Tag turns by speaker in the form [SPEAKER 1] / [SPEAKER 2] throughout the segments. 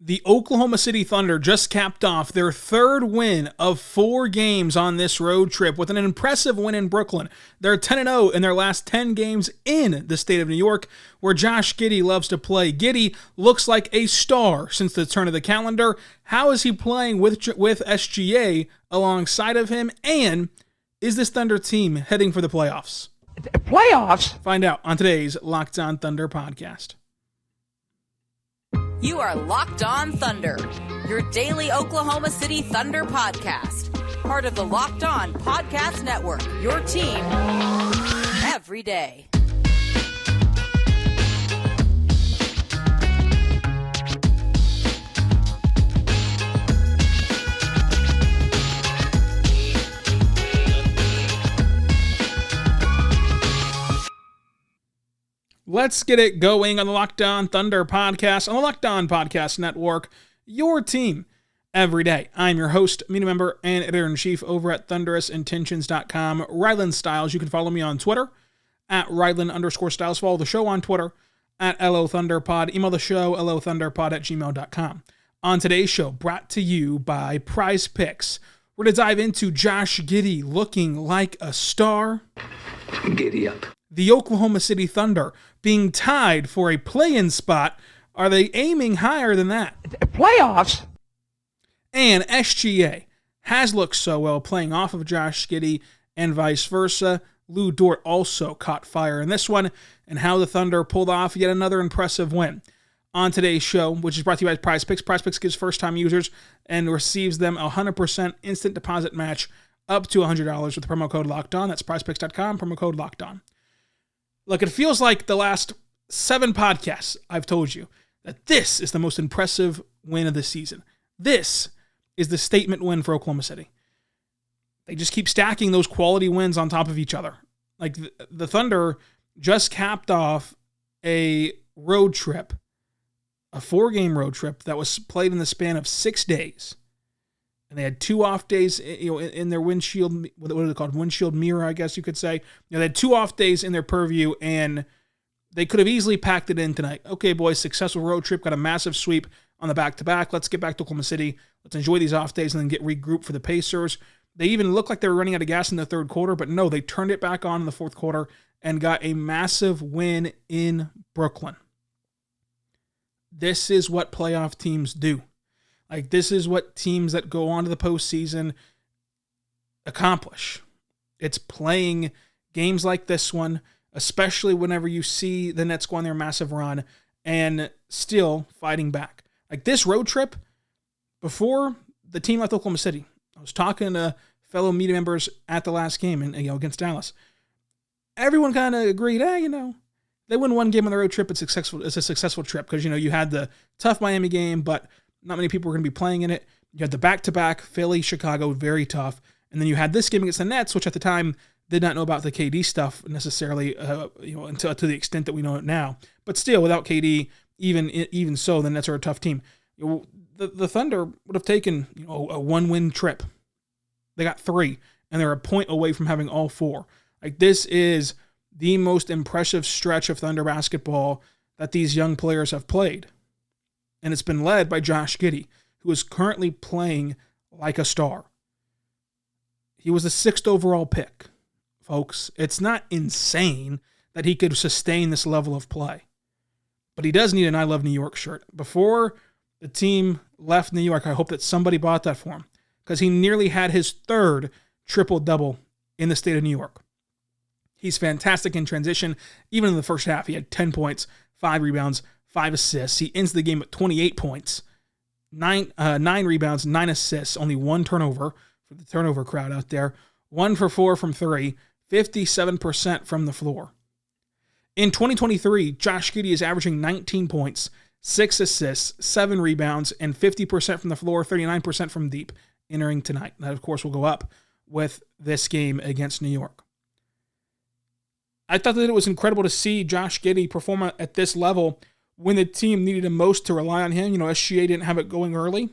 [SPEAKER 1] The Oklahoma City Thunder just capped off their third win of 4 games on this road trip with an impressive win in Brooklyn. They're 10-0 in their last 10 games in the state of New York, where Josh Giddey loves to play. Giddey looks like a star since the turn of the calendar. How is he playing with SGA alongside of him? And is this Thunder team heading for the playoffs?
[SPEAKER 2] Playoffs?
[SPEAKER 1] Find out on today's Locked On Thunder podcast.
[SPEAKER 3] You are Locked On Thunder, your daily Oklahoma City Thunder podcast. Part of the Locked On Podcast Network, your team every day.
[SPEAKER 1] Let's get it going on the Locked On Thunder podcast, on the Locked On Podcast Network, your team every day. I'm your host, media member, and editor-in-chief over at thunderousintentions.com, Rylan Stiles. You can follow me on Twitter, at Rylan_Stiles. Follow the show on Twitter, at LOThunderPod. Email the show, lothunderpod@gmail.com. On today's show, brought to you by PrizePicks, we're going to dive into Josh Giddey looking like a star.
[SPEAKER 2] Giddy up.
[SPEAKER 1] The Oklahoma City Thunder being tied for a play-in spot. Are they aiming higher than that?
[SPEAKER 2] Playoffs?
[SPEAKER 1] And SGA has looked so well playing off of Josh Giddey and vice versa. Lou Dort also caught fire in this one, and how the Thunder pulled off yet another impressive win. On today's show, which is brought to you by PrizePicks, PrizePicks gives first-time users and receives them a 100% instant deposit match up to $100 with the promo code LOCKEDON. That's PrizePicks.com, promo code LOCKEDON. Look, it feels like the last 7 podcasts I've told you that this is the most impressive win of the season. This is the statement win for Oklahoma City. They just keep stacking those quality wins on top of each other. Like the Thunder just capped off a road trip, a 4-game road trip that was played in the span of 6 days. And they had 2 off days, in their windshield, what are they called? Windshield mirror, I guess you could say. They had 2 off days in their purview, and they could have easily packed it in tonight. Okay, boys, successful road trip, got a massive sweep on the back-to-back. Let's get back to Oklahoma City. Let's enjoy these off days and then get regrouped for the Pacers. They even looked like they were running out of gas in the third quarter, but no, they turned it back on in the fourth quarter and got a massive win in Brooklyn. This is what playoff teams do. Like, this is what teams that go on to the postseason accomplish. It's playing games like this one, especially whenever you see the Nets go on their massive run and still fighting back. Like this road trip, before the team left Oklahoma City, I was talking to fellow media members at the last game against Dallas. Everyone kind of agreed, they win 1 game on the road trip, it's a successful trip because, you had the tough Miami game, but not many people were going to be playing in it. You had the back-to-back, Philly, Chicago, very tough. And then you had this game against the Nets, which at the time did not know about the KD stuff necessarily, until to the extent that we know it now. But still, without KD, even so, the Nets are a tough team. The Thunder would have taken a 1-win trip. They got 3, and they're a point away from having all 4. Like, this is the most impressive stretch of Thunder basketball that these young players have played. And it's been led by Josh Giddey, who is currently playing like a star. He was the 6th overall pick, folks. It's not insane that he could sustain this level of play. But he does need an I Love New York shirt. Before the team left New York, I hope that somebody bought that for him, because he nearly had his 3rd triple-double in the state of New York. He's fantastic in transition. Even in the first half, he had 10 points, 5 rebounds, 5 assists. He ends the game with 28 points, 9 rebounds, 9 assists, only 1 turnover for the turnover crowd out there. 1 for 4 from 3, 57% from the floor. In 2023, Josh Giddey is averaging 19 points, 6 assists, 7 rebounds, and 50% from the floor, 39% from deep entering tonight. That, of course, will go up with this game against New York. I thought that it was incredible to see Josh Giddey perform at this level when the team needed him most to rely on him. SGA didn't have it going early,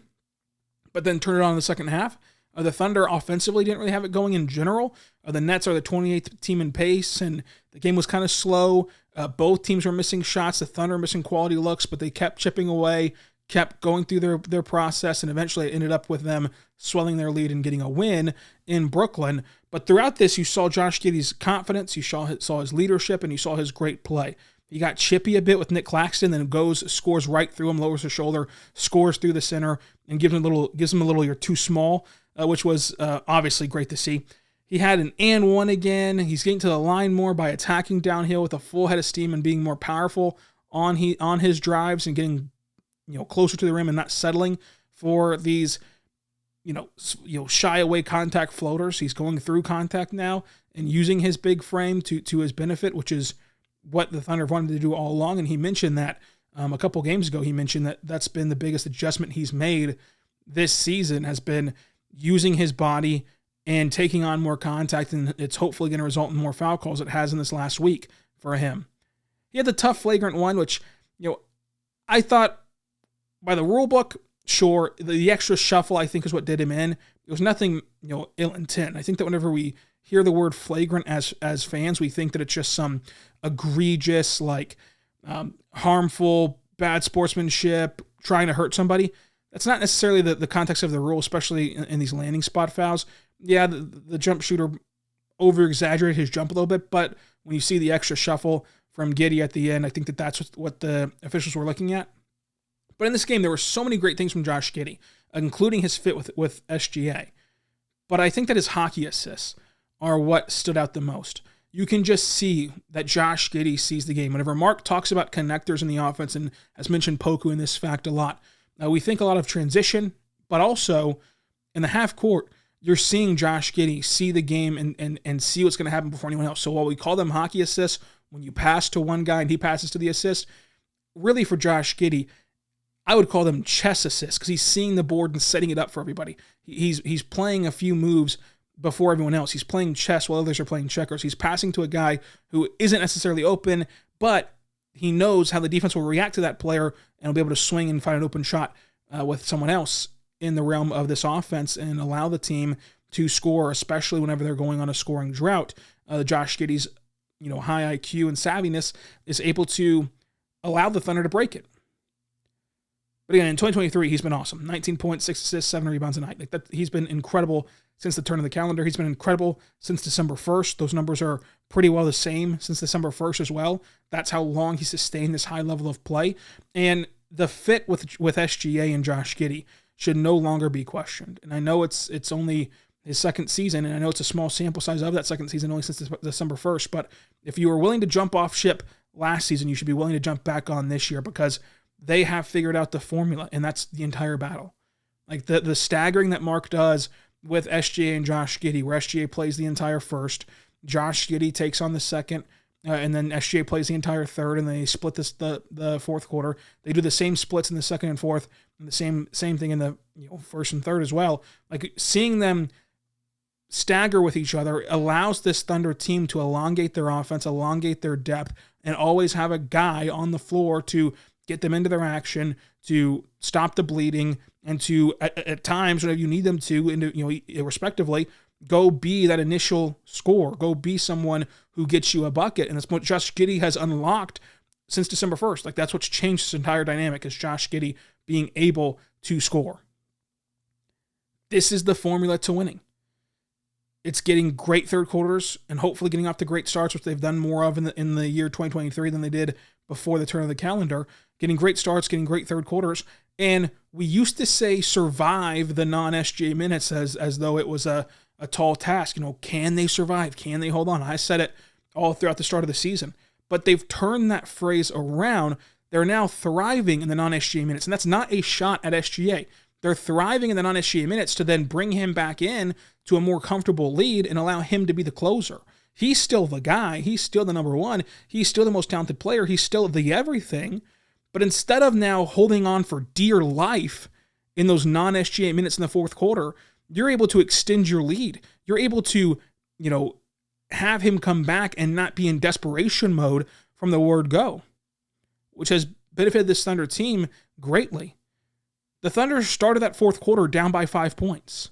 [SPEAKER 1] but then turned it on in the second half. The Thunder offensively didn't really have it going in general. The Nets are the 28th team in pace, and the game was kind of slow. Both teams were missing shots. The Thunder missing quality looks, but they kept chipping away, kept going through their process, and eventually it ended up with them swelling their lead and getting a win in Brooklyn. But throughout this, you saw Josh Giddey's confidence, you saw his leadership, and you saw his great play. He got chippy a bit with Nick Claxton, then scores right through him, lowers his shoulder, scores through the center, and gives him a little you're too small, which was obviously great to see. He had an and one again. He's getting to the line more by attacking downhill with a full head of steam and being more powerful on his drives and getting closer to the rim and not settling for these shy away contact floaters. He's going through contact now and using his big frame to his benefit, which is what the Thunder wanted to do all along. And he mentioned that a couple games ago. He mentioned that that's been the biggest adjustment he's made this season, has been using his body and taking on more contact, and it's hopefully going to result in more foul calls. It has in this last week for him. He had the tough flagrant one, which I thought by the rule book, sure, the extra shuffle I think is what did him in. It was nothing ill intent. I think that whenever we hear the word flagrant as fans, we think that it's just some egregious, harmful, bad sportsmanship, trying to hurt somebody. That's not necessarily the context of the rule, especially in these landing spot fouls. Yeah, the jump shooter over-exaggerated his jump a little bit, but when you see the extra shuffle from Giddey at the end, I think that's what the officials were looking at. But in this game, there were so many great things from Josh Giddey, including his fit with SGA. But I think that his hockey assists are what stood out the most. You can just see that Josh Giddey sees the game. Whenever Mark talks about connectors in the offense, and has mentioned Poku in this fact a lot, we think a lot of transition, but also in the half court, you're seeing Josh Giddey see the game and see what's going to happen before anyone else. So while we call them hockey assists, when you pass to one guy and he passes to the assist, really for Josh Giddey, I would call them chess assists because he's seeing the board and setting it up for everybody. He's playing a few moves before everyone else. He's playing chess while others are playing checkers. He's passing to a guy who isn't necessarily open, but he knows how the defense will react to that player and will be able to swing and find an open shot with someone else in the realm of this offense and allow the team to score, especially whenever they're going on a scoring drought. Josh Giddey's high IQ and savviness is able to allow the Thunder to break it. But again, in 2023, he's been awesome. 19 points, 6 assists, 7 rebounds a night. He's been incredible since the turn of the calendar. He's been incredible since December 1st. Those numbers are pretty well the same since December 1st as well. That's how long he sustained this high level of play. And the fit with SGA and Josh Giddey should no longer be questioned. And I know it's only his second season, and I know it's a small sample size of that second season, only since December 1st. But if you were willing to jump off ship last season, you should be willing to jump back on this year because they have figured out the formula, and that's the entire battle. Like the staggering that Mark does with SGA and Josh Giddey, where SGA plays the entire first, Josh Giddey takes on the second, and then SGA plays the entire third, and they split the fourth quarter. They do the same splits in the second and fourth, and the same thing in the first and third as well. Like seeing them stagger with each other allows this Thunder team to elongate their offense, elongate their depth, and always have a guy on the floor to get them into their action, to stop the bleeding, and to, at times, whenever you need them to, respectively, go be that initial score. Go be someone who gets you a bucket. And that's what Josh Giddey has unlocked since December 1st. Like, that's what's changed this entire dynamic, is Josh Giddey being able to score. This is the formula to winning. It's getting great third quarters and hopefully getting off to great starts, which they've done more of in the year 2023 than they did before the turn of the calendar. Getting great starts, getting great third quarters. And we used to say survive the non-SGA minutes as though it was a tall task. Can they survive? Can they hold on? I said it all throughout the start of the season. But they've turned that phrase around. They're now thriving in the non-SGA minutes. And that's not a shot at SGA. They're thriving in the non-SGA minutes to then bring him back in to a more comfortable lead and allow him to be the closer. He's still the guy. He's still the number one. He's still the most talented player. He's still the everything. But instead of now holding on for dear life in those non-SGA minutes in the fourth quarter, you're able to extend your lead. You're able to, have him come back and not be in desperation mode from the word go, which has benefited this Thunder team greatly. The Thunder started that fourth quarter down by 5 points.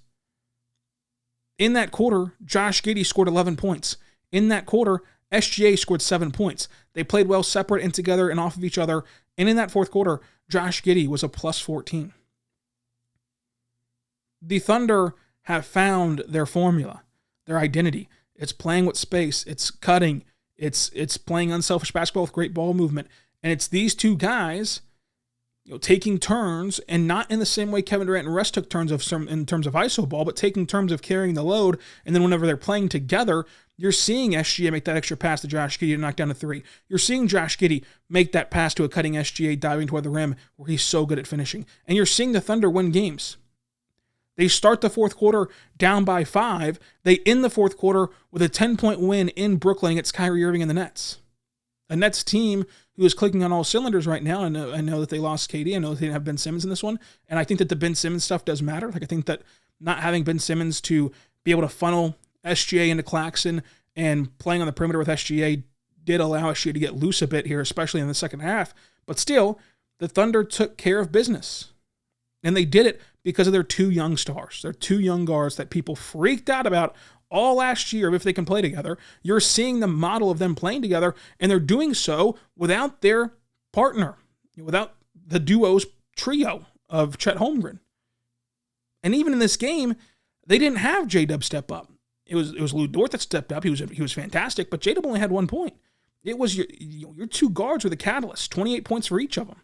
[SPEAKER 1] In that quarter, Josh Giddey scored 11 points. In that quarter, SGA scored 7 points. They played well separate and together and off of each other. And in that fourth quarter, Josh Giddey was a plus 14. The Thunder have found their formula, their identity. It's playing with space. It's cutting. It's playing unselfish basketball with great ball movement. And it's these two guys, taking turns, and not in the same way Kevin Durant and Russ took turns in terms of iso ball, but taking turns of carrying the load. And then whenever they're playing together, you're seeing SGA make that extra pass to Josh Giddey to knock down a three. You're seeing Josh Giddey make that pass to a cutting SGA diving toward the rim where he's so good at finishing. And you're seeing the Thunder win games. They start the fourth quarter down by 5. They end the fourth quarter with a 10-point win in Brooklyn against Kyrie Irving and the Nets. A Nets team who is clicking on all cylinders right now. I know that they lost KD. I know that they didn't have Ben Simmons in this one. And I think that the Ben Simmons stuff does matter. I think that not having Ben Simmons to be able to funnel SGA into Claxton and playing on the perimeter with SGA did allow SGA to get loose a bit here, especially in the second half. But still, the Thunder took care of business. And they did it because of their two young stars. Their two young guards that people freaked out about all last year if they can play together. You're seeing the model of them playing together, and they're doing so without their partner, without the duo's trio of Chet Holmgren. And even in this game, they didn't have J-Dub step up. It was Lou Dort that stepped up. He was fantastic, but J-Dub only had 1 point. It was your two guards were the catalyst, 28 points for each of them.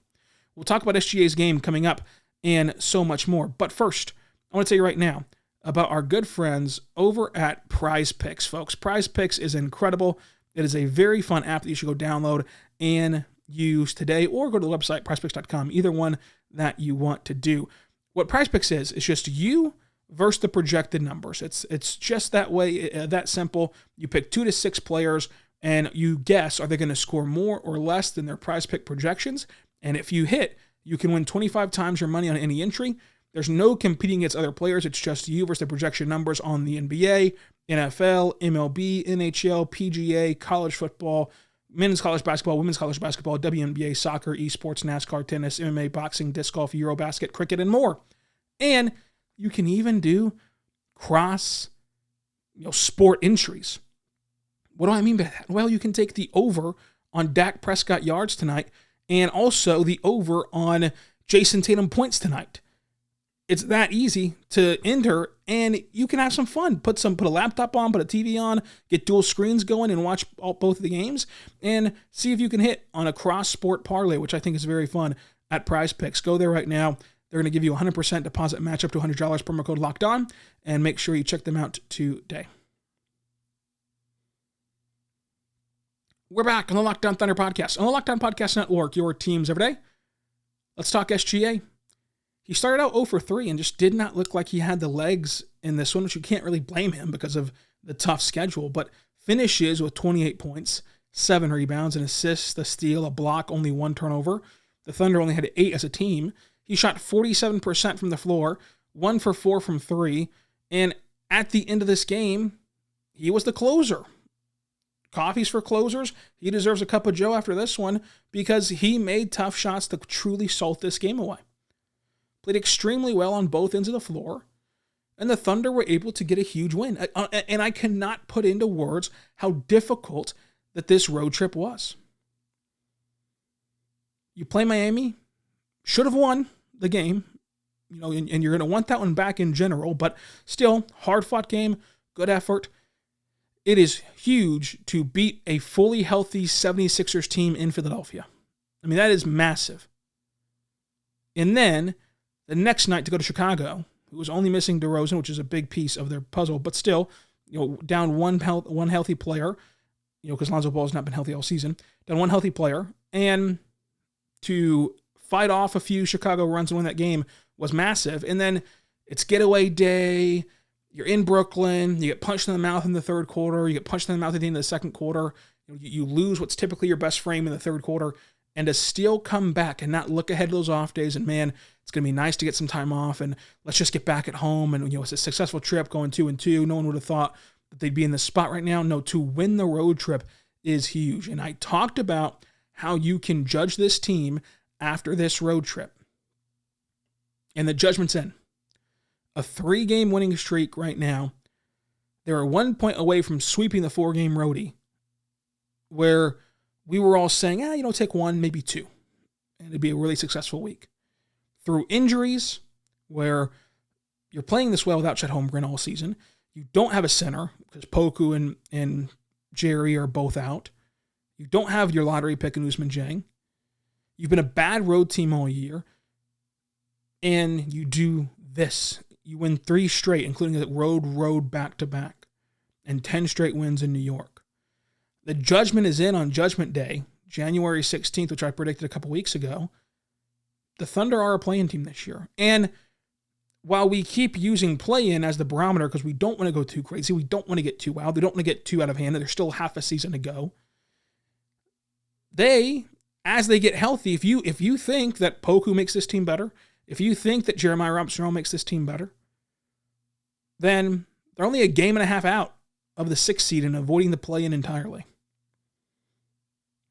[SPEAKER 1] We'll talk about SGA's game coming up and so much more. But first, I want to tell you right now about our good friends over at PrizePicks, folks. PrizePicks is incredible. It is a very fun app that you should go download and use today, or go to the website, prizepicks.com, either one that you want to do. What PrizePicks is just you versus the projected numbers. It's just that way, that simple. You pick 2 to 6 players, and you guess, are they going to score more or less than their PrizePick projections? And if you hit, you can win 25 times your money on any entry. There's no competing against other players. It's just you versus the projection numbers on the NBA, NFL, MLB, NHL, PGA, college football, men's college basketball, women's college basketball, WNBA, soccer, esports, NASCAR, tennis, MMA, boxing, disc golf, Eurobasket, cricket, and more. And you can even do cross sport entries. What do I mean by that? Well, you can take the over on Dak Prescott yards tonight, and also the over on Jason Tatum points tonight. It's that easy to enter, and you can have some fun. Put a laptop on, put a TV on, get dual screens going, and watch both of the games, and see if you can hit on a cross-sport parlay, which I think is very fun at PrizePicks. Go there right now. They're going to give you a 100% deposit match up to $100, promo code Locked On, and make sure you check them out today. We're back on the Locked On Thunder podcast. On the Locked On Podcast Network, your teams every day. Let's talk SGA. He started out 0 for 3 and just did not look like he had the legs in this one, which you can't really blame him because of the tough schedule, but finishes with 28 points, 7 rebounds, an assist, a steal, a block, only 1 turnover. The Thunder only had 8 as a team. He shot 47% from the floor, 1 for 4 from 3, and at the end of this game, he was the closer. Coffee's for closers. He deserves a cup of joe after this one because he made tough shots to truly salt this game away. Played extremely well on both ends of the floor, and the Thunder were able to get a huge win. And I cannot put into words how difficult that this road trip was. You play Miami, should have won the game, and you're going to want that one back in general, but still, hard-fought game, good effort. It is huge to beat a fully healthy 76ers team in Philadelphia. I mean, that is massive. And then the next night to go to Chicago, who was only missing DeRozan, which is a big piece of their puzzle, but still, down one healthy player, because Lonzo Ball has not been healthy all season, down one healthy player, and to fight off a few Chicago runs and win that game was massive. And then it's getaway day. You're in Brooklyn. You get punched in the mouth in the third quarter. You get punched in the mouth at the end of the second quarter. You lose what's typically your best frame in the third quarter. And to still come back and not look ahead of those off days. And man, it's going to be nice to get some time off. And let's just get back at home. And it's a successful trip going 2-2. No one would have thought that they'd be in this spot right now. No, to win the road trip is huge. And I talked about how you can judge this team after this road trip. And the judgment's in. A 3-game winning streak right now. They are 1 point away from sweeping the 4-game roadie, where we were all saying, take 1, maybe 2. and it'd be a really successful week. Through injuries, where you're playing this well without Chet Holmgren all season, you don't have a center because Poku and Jerry are both out. You don't have your lottery pick in Ousmane Dieng. You've been a bad road team all year, and you do this. You win 3 straight, including a road back-to-back, and 10 straight wins in New York. The judgment is in on Judgment Day, January 16th, which I predicted a couple weeks ago. The Thunder are a play-in team this year. And while we keep using play-in as the barometer because we don't want to go too crazy, we don't want to get too wild, we don't want to get too out of hand, there's still half a season to go. As they get healthy, if you think that Poku makes this team better, if you think that Jeremiah Robinson makes this team better, then they're only a game and a half out of the 6th seed and avoiding the play-in entirely.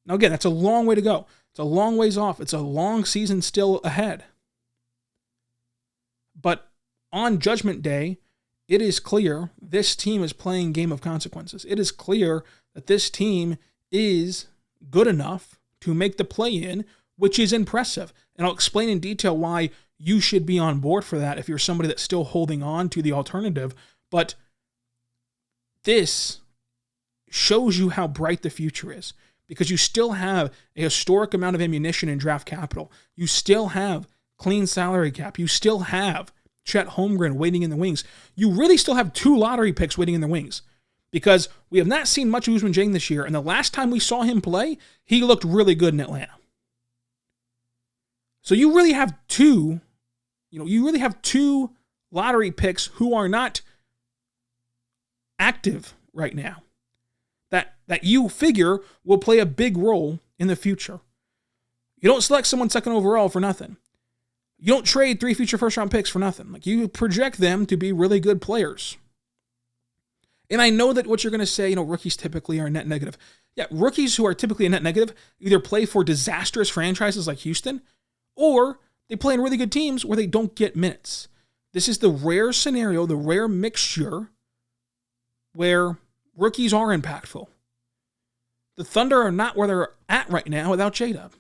[SPEAKER 1] Now again, that's a long way to go. It's a long ways off. It's a long season still ahead. But on Judgment Day, it is clear this team is playing game of consequences. It is clear that this team is good enough to make the play-in, which is impressive. And I'll explain in detail why you should be on board for that if you're somebody that's still holding on to the alternative. But this shows you how bright the future is because you still have a historic amount of ammunition in draft capital. You still have clean salary cap. You still have Chet Holmgren waiting in the wings. You really still have 2 lottery picks waiting in the wings because we have not seen much of Ousmane Dieng this year. And the last time we saw him play, he looked really good in Atlanta. So you really have 2 lottery picks who are not active right now that you figure will play a big role in the future. You don't select someone second overall for nothing. You don't trade 3 future first-round picks for nothing. Like, you project them to be really good players. And I know that what you're going to say, rookies typically are net negative. Yeah, rookies who are typically a net negative either play for disastrous franchises like Houston, or they play in really good teams where they don't get minutes. This is the rare scenario, the rare mixture where rookies are impactful. The Thunder are not where they're at right now without J-Dub.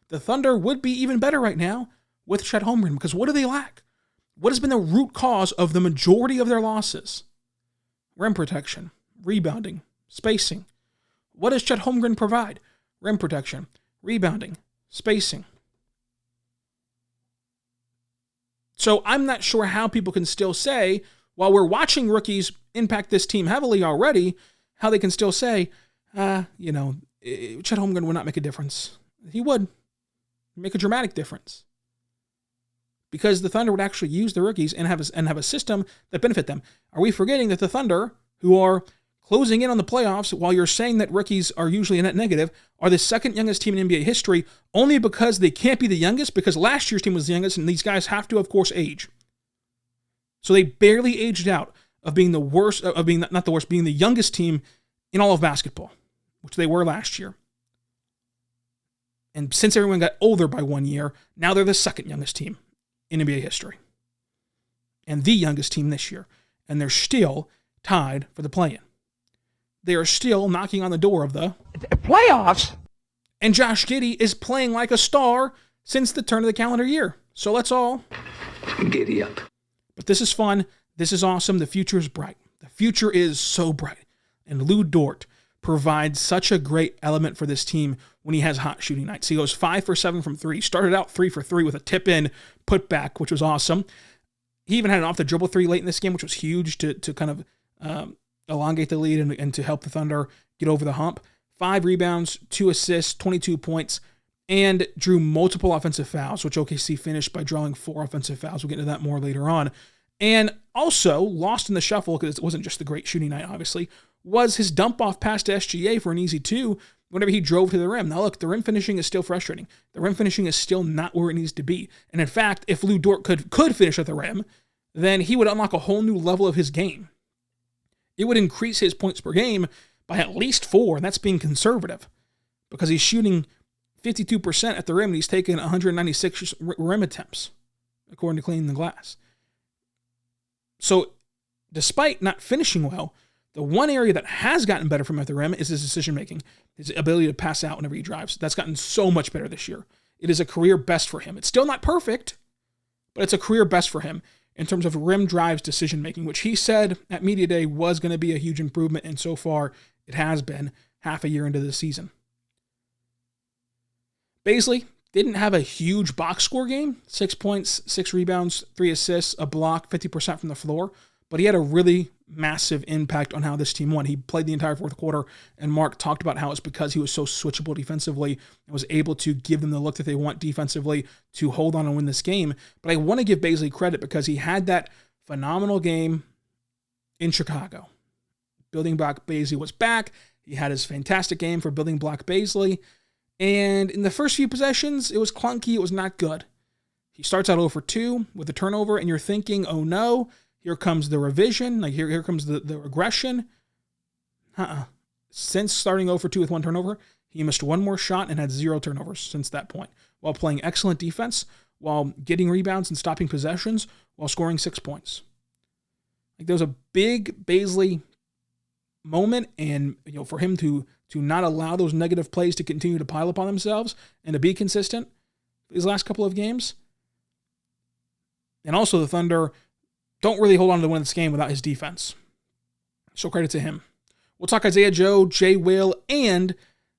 [SPEAKER 1] The Thunder would be even better right now with Chet Holmgren because what do they lack? What has been the root cause of the majority of their losses? Rim protection, rebounding, spacing. What does Chet Holmgren provide? Rim protection, rebounding, spacing. So I'm not sure how people can still say, while we're watching rookies impact this team heavily already, how they can still say, Chet Holmgren would not make a difference. He would make a dramatic difference. Because the Thunder would actually use the rookies and have a system that benefit them. Are we forgetting that the Thunder, who are closing in on the playoffs, while you're saying that rookies are usually a net negative, are the second youngest team in NBA history only because they can't be the youngest? Because last year's team was the youngest, and these guys have to, of course, age. So they barely aged out of being the worst, of being not the worst, being the youngest team in all of basketball, which they were last year. And since everyone got older by 1 year, now they're the second youngest team in NBA history. And the youngest team this year. And they're still tied for the play-in. They are still knocking on the door of the
[SPEAKER 2] playoffs.
[SPEAKER 1] And Josh Giddey is playing like a star since the turn of the calendar year. So let's all
[SPEAKER 2] Giddy up.
[SPEAKER 1] But this is fun. This is awesome. The future is bright. The future is so bright. And Lou Dort provides such a great element for this team when he has hot shooting nights. He goes 5 for 7 from 3. Started out 3 for 3 with a tip-in putback, which was awesome. He even had an off-the-dribble 3 late in this game, which was huge to kind of elongate the lead and to help the Thunder get over the hump. 5 rebounds, 2 assists, 22 points, and drew multiple offensive fouls, which OKC finished by drawing 4 offensive fouls. We'll get into that more later on. And also, lost in the shuffle, because it wasn't just the great shooting night, obviously, was his dump-off pass to SGA for an easy 2 whenever he drove to the rim. Now, look, the rim finishing is still frustrating. The rim finishing is still not where it needs to be. And in fact, if Lou Dort could finish at the rim, then he would unlock a whole new level of his game. It would increase his points per game by at least 4, and that's being conservative, because he's shooting 52% at the rim, and he's taken 196 rim attempts, according to Cleaning the Glass. So, despite not finishing well, The one area that has gotten better from at the rim is his decision-making, his ability to pass out whenever he drives. That's gotten so much better this year. It is a career best for him. It's still not perfect, but it's a career best for him in terms of rim drives decision-making, which he said at Media Day was going to be a huge improvement, and so far it has been half a year into the season. Bazley didn't have a huge box score game, 6 points, 6 rebounds, 3 assists, a block, 50% from the floor, but he had a really massive impact on how this team won. He played the entire fourth quarter, and Mark talked about how it's because he was so switchable defensively and was able to give them the look that they want defensively to hold on and win this game. But I want to give Bazley credit because he had that phenomenal game in Chicago. Building block Bazley was back. He had his fantastic game for building block Bazley. And in the first few possessions, it was clunky. It was not good. He starts out 0 for 2 with a turnover, and you're thinking, oh no, here comes the revision. Like here comes the regression. Since starting 0 for 2 with 1 turnover, he missed 1 more shot and had 0 turnovers since that point, while playing excellent defense, while getting rebounds and stopping possessions, while scoring 6 points. Like there was a big Bazley moment, and for him to not allow those negative plays to continue to pile up on themselves and to be consistent these last couple of games. And also the Thunder don't really hold on to win this game without his defense. So credit to him. We'll talk Isaiah Joe, Jay Will, and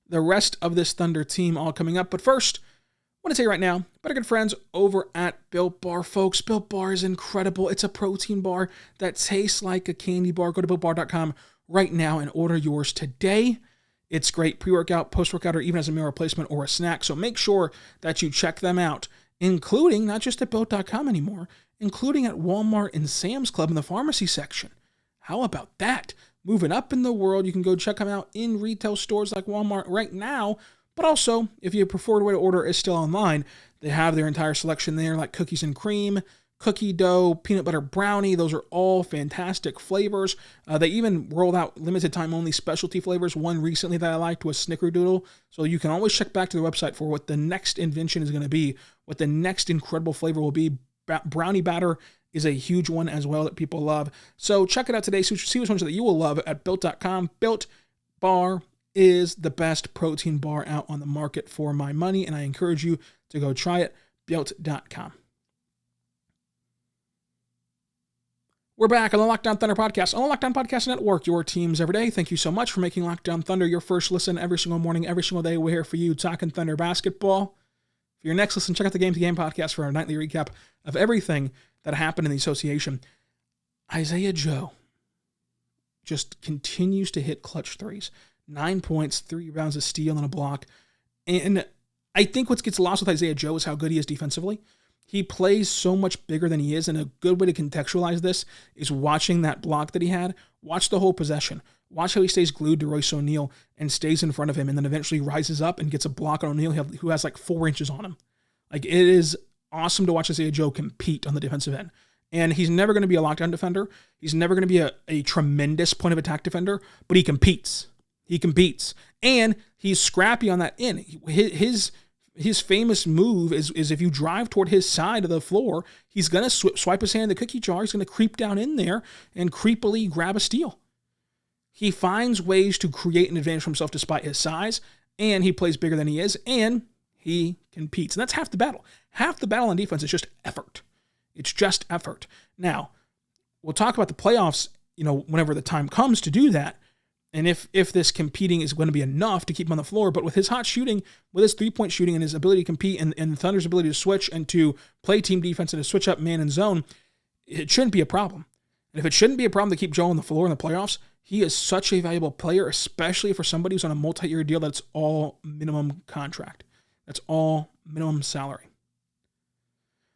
[SPEAKER 1] the rest of this Thunder team all coming up. But first, I want to tell you right now, better good friends over at Built Bar. Folks, Built Bar is incredible. It's a protein bar that tastes like a candy bar. Go to BuiltBar.com right now and order yours today. It's great pre-workout, post-workout, or even as a meal replacement or a snack. So make sure that you check them out, including not just at Built.com anymore, including at Walmart and Sam's Club in the pharmacy section. How about that? Moving up in the world, you can go check them out in retail stores like Walmart right now. But also, if your preferred way to order is still online, they have their entire selection there, like cookies and cream, cookie dough, peanut butter brownie. Those are all fantastic flavors. They even rolled out limited time only specialty flavors. One recently that I liked was Snickerdoodle. So you can always check back to the website for what the next invention is going to be, what the next incredible flavor will be. Brownie batter is a huge one as well that people love. So check it out today. See which ones that you will love at Built.com. Built Bar is the best protein bar out on the market for my money, and I encourage you to go try it. Built.com. We're back on the Locked On Thunder podcast, on the Locked On Podcast Network, your teams every day. Thank you so much for making Locked On Thunder your first listen every single morning, every single day. We're here for you talking Thunder basketball. For your next listen, check out the Game to Game podcast for our nightly recap of everything that happened in the association. Isaiah Joe just continues to hit clutch threes. 9 points, 3 rebounds, a steal, and a block. And I think what gets lost with Isaiah Joe is how good he is defensively. He plays so much bigger than he is, and a good way to contextualize this is watching that block that he had. Watch the whole possession. Watch how he stays glued to Royce O'Neal and stays in front of him and then eventually rises up and gets a block on O'Neal who has like 4 inches on him. Like, it is awesome to watch Isaiah Joe compete on the defensive end. And he's never going to be a lockdown defender. He's never going to be a tremendous point of attack defender, but he competes. He competes. And he's scrappy on that end. His famous move is if you drive toward his side of the floor, he's going to swipe his hand in the cookie jar. He's going to creep down in there and creepily grab a steal. He finds ways to create an advantage for himself despite his size, and he plays bigger than he is, and he competes. And that's half the battle. Half the battle on defense is just effort. It's just effort. Now, we'll talk about the playoffs, whenever the time comes to do that, and if this competing is going to be enough to keep him on the floor. But with his hot shooting, with his three-point shooting and his ability to compete and the Thunder's ability to switch and to play team defense and to switch up man and zone, it shouldn't be a problem. And if it shouldn't be a problem to keep Joe on the floor in the playoffs, he is such a valuable player, especially for somebody who's on a multi-year deal that's all minimum contract. That's all minimum salary.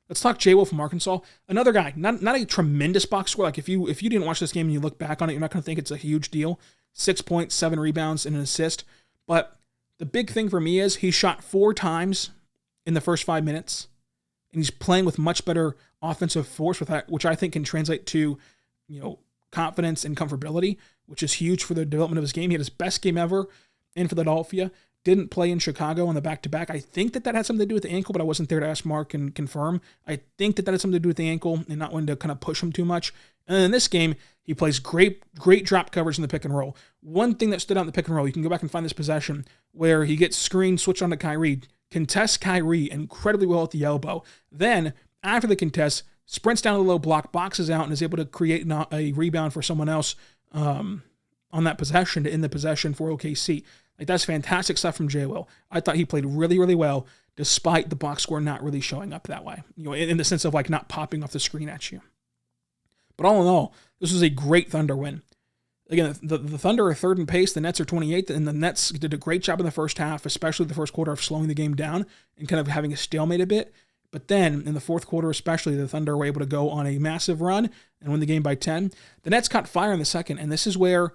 [SPEAKER 1] Let's talk Jay Will from Arkansas. Another guy, not a tremendous box score. Like if you didn't watch this game and you look back on it, you're not going to think it's a huge deal. 6 points, 7 rebounds, and an assist. But the big thing for me is he shot 4 times in the first 5 minutes, and he's playing with much better offensive force, which I think can translate to, confidence and comfortability, which is huge for the development of his game. He had his best game ever in Philadelphia. Didn't play in Chicago on the back-to-back. I think that had something to do with the ankle, but I wasn't there to ask Mark and confirm. I think that had something to do with the ankle and not wanting to kind of push him too much. And in this game, he plays great drop coverage in the pick and roll. One thing that stood out in the pick and roll, you can go back and find this possession where he gets screened, switched onto Kyrie, contests Kyrie incredibly well at the elbow. Then, after the contest, sprints down to the low block, boxes out, and is able to create a rebound for someone else on that possession to end the possession for OKC. Like, that's fantastic stuff from J. Will. I thought he played really, really well, despite the box score not really showing up that way. In the sense of like not popping off the screen at you. But all in all, this was a great Thunder win. Again, the Thunder are third in pace, the Nets are 28th, and the Nets did a great job in the first half, especially the first quarter, of slowing the game down and kind of having a stalemate a bit. But then, in the fourth quarter especially, the Thunder were able to go on a massive run and win the game by 10. The Nets caught fire in the second, and this is where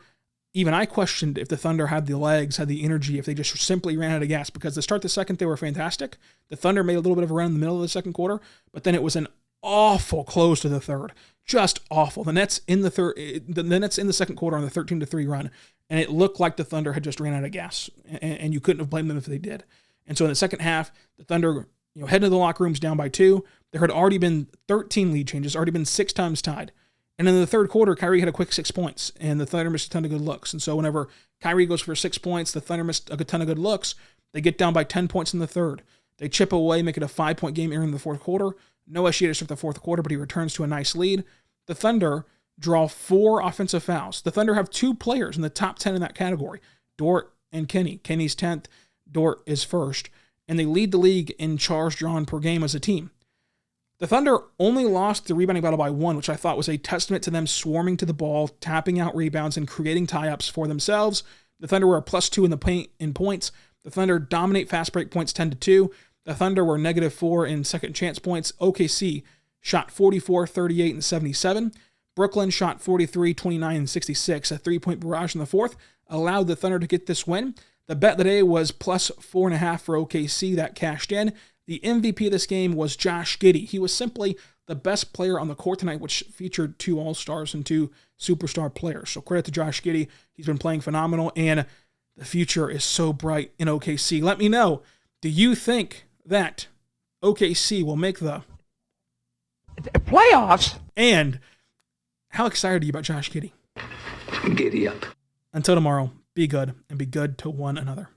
[SPEAKER 1] even I questioned if the Thunder had the legs, had the energy, if they just simply ran out of gas, because to start the second, they were fantastic. The Thunder made a little bit of a run in the middle of the second quarter, but then it was an awful close to the third. Just awful. The Nets in the second quarter on the 13-3 run, and it looked like the Thunder had just ran out of gas, and you couldn't have blamed them if they did. And so in the second half, the Thunder head to the locker rooms down by 2. There had already been 13 lead changes, already been 6 times tied. And in the third quarter, Kyrie had a quick 6 points, and the Thunder missed a ton of good looks. And so whenever Kyrie goes for 6 points, the Thunder missed a ton of good looks. They get down by 10 points in the third. They chip away, make it a 5-point game entering the fourth quarter. No SGA to start the fourth quarter, but he returns to a nice lead. The Thunder draw 4 offensive fouls. The Thunder have 2 players in the top 10 in that category, Dort and Kenny. Kenny's 10th, Dort is 1st. And they lead the league in charge drawn per game as a team. The Thunder only lost the rebounding battle by 1, which I thought was a testament to them swarming to the ball, tapping out rebounds, and creating tie-ups for themselves. The Thunder were a +2 in the paint in points. The Thunder dominate fast break points 10-2. The Thunder were -4 in second chance points. OKC shot 44, 38, and 77. Brooklyn shot 43, 29, and 66. A 3-point barrage in the fourth allowed the Thunder to get this win. The bet of the day was +4.5 for OKC. That cashed in. The MVP of this game was Josh Giddey. He was simply the best player on the court tonight, which featured 2 All-Stars and 2 superstar players. So credit to Josh Giddey. He's been playing phenomenal, and the future is so bright in OKC. Let me know, do you think that OKC will make the
[SPEAKER 2] playoffs?
[SPEAKER 1] And how excited are you about Josh Giddey?
[SPEAKER 2] Giddy up.
[SPEAKER 1] Until tomorrow, be good and be good to one another.